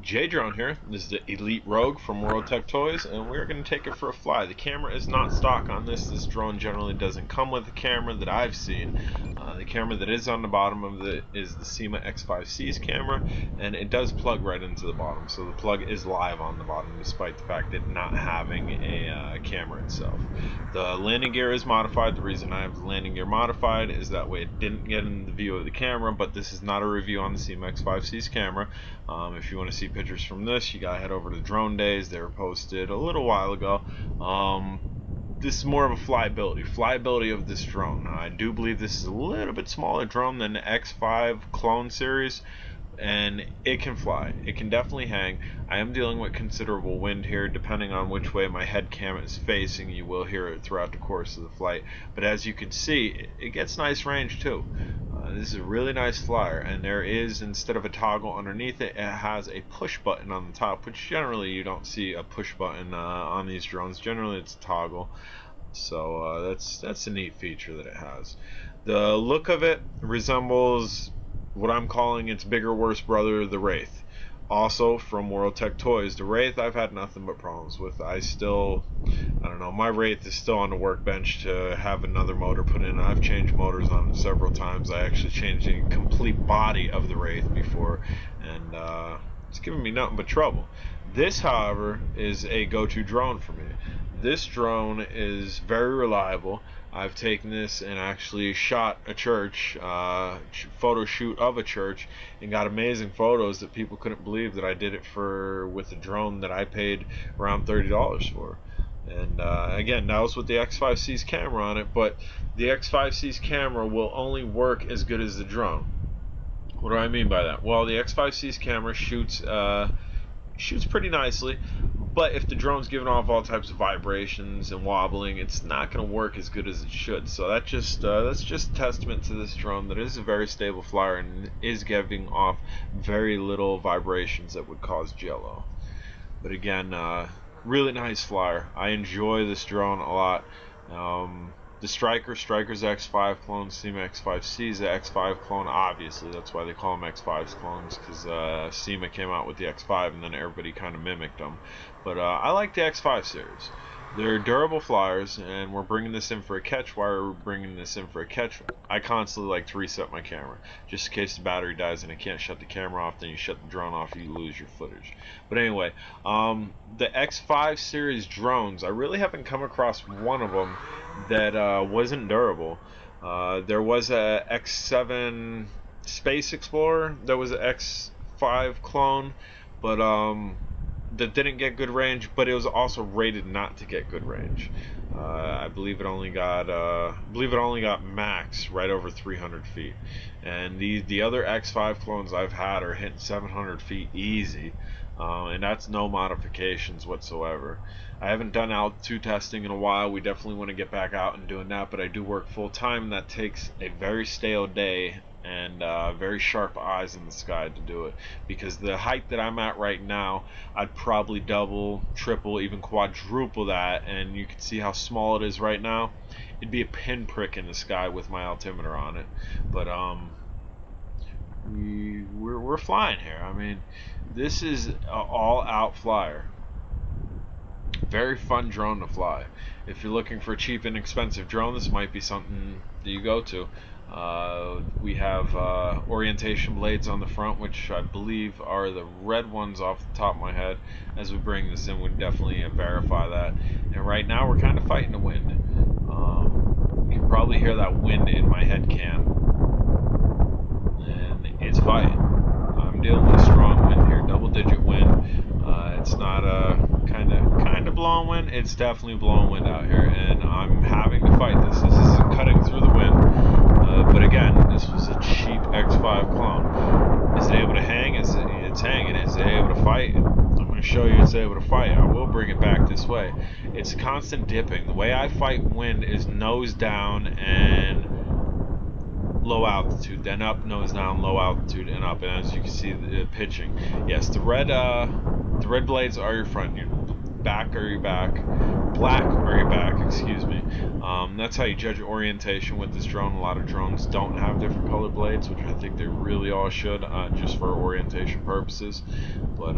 J Drone here. This is the Elite Rogue from World Tech Toys, and we're going to take it for a fly. The camera is not stock on this. This drone generally doesn't come with a camera that I've seen. The camera that is on the bottom of it is the SEMA X5C's camera, and it does plug right into the bottom. So the plug is live on the bottom, despite the fact that not having a camera itself. The landing gear is modified. The reason I have the landing gear modified is that way it didn't get in the view of the camera, but this is not a review on the SEMA X5C's camera. If you want to see pictures from this, you gotta head over to Drone Days. They were posted a little while ago. This is more of a flyability of this drone. I do believe this is a little bit smaller drone than the X5 clone series, and it can fly. It can definitely hang. I am dealing with considerable wind here. Depending on which way my head cam is facing, you will hear it throughout the course of the flight. But as you can see, it gets nice range too. This is a really nice flyer, and there is, instead of a toggle underneath it, it has a push button on the top, which generally you don't see a push button on these drones. Generally it's a toggle. So that's a neat feature that it has. The look of it resembles what I'm calling its bigger, worse brother, the Wraith. Also from World Tech Toys. The Wraith I've had nothing but problems with. I don't know, my Wraith is still on the workbench to have another motor put in. I've changed motors on it several times. I actually changed the complete body of the Wraith before, and it's giving me nothing but trouble. This, however, is a go-to drone for me. This drone is very reliable. I've taken this and actually shot a church, photo shoot of a church, and got amazing photos that people couldn't believe that I did it with a drone that I paid around $30 for. And again, that was with the X5C's camera on it, but the X5C's camera will only work as good as the drone. What do I mean by that? Well, the X5C's camera shoots pretty nicely, but if the drone's giving off all types of vibrations and wobbling, it's not going to work as good as it should. So that's just testament to this drone that is a very stable flyer and is giving off very little vibrations that would cause jello. But again, really nice flyer. I enjoy this drone a lot. The Striker's X5 clone, SEMA X5C's the X5 clone, obviously. That's why they call them X5's clones, because SEMA came out with the X5 and then everybody kind of mimicked them. But I like the X5 series. They're durable flyers, and we're bringing this in for a catch. Why are we bringing this in for a catch? I constantly like to reset my camera, just in case the battery dies and I can't shut the camera off. Then you shut the drone off, you lose your footage. But anyway, the X5 series drones, I really haven't come across one of them that wasn't durable. There was a X7 Space Explorer, there was an X5 clone, but that didn't get good range, but it was also rated not to get good range. I believe it only got max right over 300 feet, and the other X5 clones I've had are hitting 700 feet easy, and that's no modifications whatsoever. I haven't done altitude testing in a while. We definitely want to get back out and doing that, but I do work full time, and that takes a very stale day and very sharp eyes in the sky to do it, because the height that I'm at right now, I'd probably double, triple, even quadruple that, and you can see how small it is right now. It'd be a pinprick in the sky with my altimeter on it. But we're flying here. I mean, this is an all-out flyer. Very fun drone to fly. If you're looking for a cheap and inexpensive drone, this might be something that you go to. We have orientation blades on the front, which I believe are the red ones off the top of my head. As we bring this in, we definitely verify that. And right now we're kind of fighting the wind. You can probably hear that wind in my head cam, and it's fighting. I'm dealing with strong wind here, double-digit wind. It's not a kind of blowing wind. It's definitely blowing wind out here, and I'm having to fight this. This isn't cutting through the wind. But again, this was a cheap X5 clone. Is it able to hang? It's hanging. Is it able to fight? I'm going to show you it's able to fight. I will bring it back this way. It's constant dipping. The way I fight wind is nose down and low altitude, then up, nose down, low altitude, and up. And as you can see, the pitching. Yes, the red blades are your front. black or your back, excuse me. That's how you judge orientation with this drone. A lot of drones don't have different color blades, which I think they really all should, just for orientation purposes. But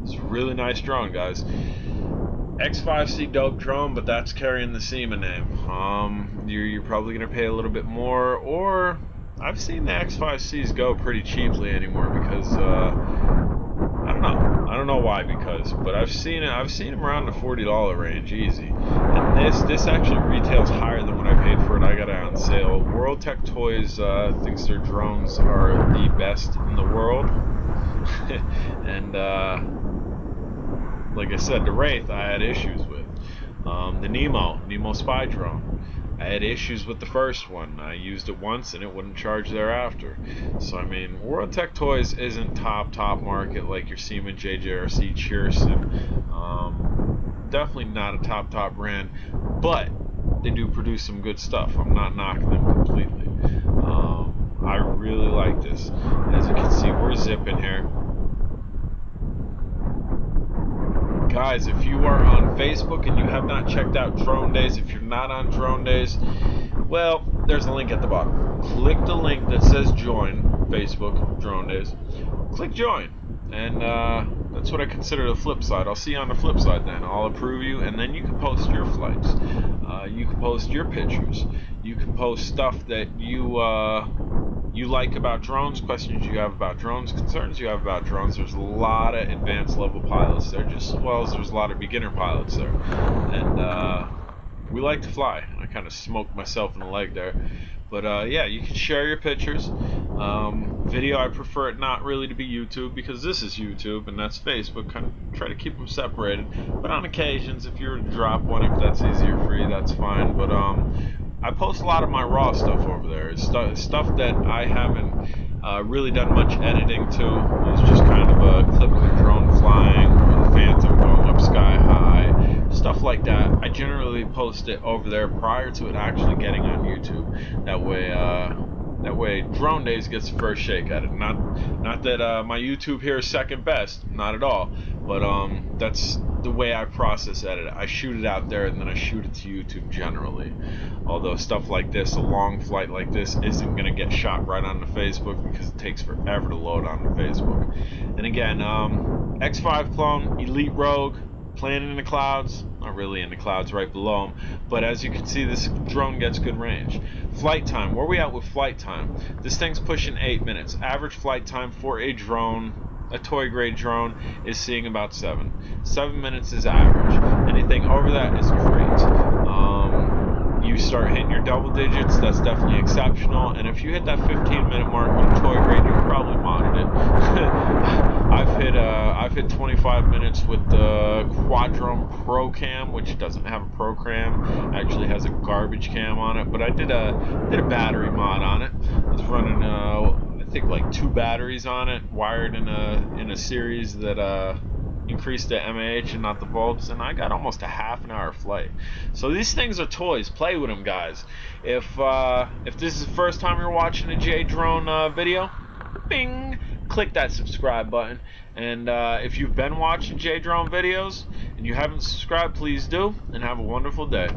it's a really nice drone, guys. X5C dope drone, but that's carrying the SEMA name. You're probably gonna pay a little bit more, or I've seen the X5Cs go pretty cheaply anymore because I don't know why, but I've seen them around the $40 range easy. And this actually retails higher than what I paid for it. I got it on sale. World Tech Toys thinks their drones are the best in the world. And like I said, the Wraith I had issues with. The Nemo spy drone, I had issues with the first one. I used it once and it wouldn't charge thereafter. So I mean, World Tech Toys isn't top market like your Siemens, JJRC, Cheerson. Definitely not a top brand, but they do produce some good stuff. I'm not knocking them completely. I really like this. As you can see, we're zipping here. Guys, if you are on Facebook and you have not checked out Drone Days, if you're not on Drone Days, well, there's a link at the bottom. Click the link that says join Facebook Drone Days. Click join, and that's what I consider the flip side. I'll see you on the flip side then. I'll approve you, and then you can post your flights. You can post your pictures. You can post stuff that you like about drones, questions you have about drones, concerns you have about drones. There's a lot of advanced level pilots there, just as well as there's a lot of beginner pilots there. And we like to fly. I kind of smoked myself in the leg there. But yeah, you can share your pictures. Video, I prefer it not really to be YouTube, because this is YouTube and that's Facebook. Kind of try to keep them separated. But on occasions, if you were to drop one, if that's easier for you, that's fine. But I post a lot of my raw stuff over there. It's stuff that I haven't really done much editing to. It's just kind of a clip of a drone flying or the Phantom going up sky high, stuff like that. I generally post it over there prior to it actually getting on YouTube. That way Drone Days gets the first shake at it. Not that my YouTube here is second best, not at all, but that's the way I process edit. I shoot it out there and then I shoot it to YouTube generally. Although stuff like this, a long flight like this, isn't going to get shot right onto Facebook because it takes forever to load onto Facebook. And again, X5 clone, Elite Rogue, planning in the clouds, not really in the clouds, right below them, but as you can see, this drone gets good range. Flight time, where are we at with flight time? This thing's pushing 8 minutes. Average flight time for a drone, a toy grade drone, is seeing about 7 minutes is average. Anything over that is great. You start hitting your double digits, that's definitely exceptional. And if you hit that 15-minute mark with toy grade, you've probably modded it. I've hit 25 minutes with the Quadcopter Pro Cam, which doesn't have a Pro Cam, actually has a garbage cam on it. But I did a battery mod on it. I was running I think like 2 batteries on it, wired in a series that increased the mAh and not the volts, and I got almost a half an hour flight. So these things are toys. Play with them, guys. If this is the first time you're watching a J Drone video, bing, click that subscribe button. And if you've been watching J Drone videos and you haven't subscribed, please do, and have a wonderful day.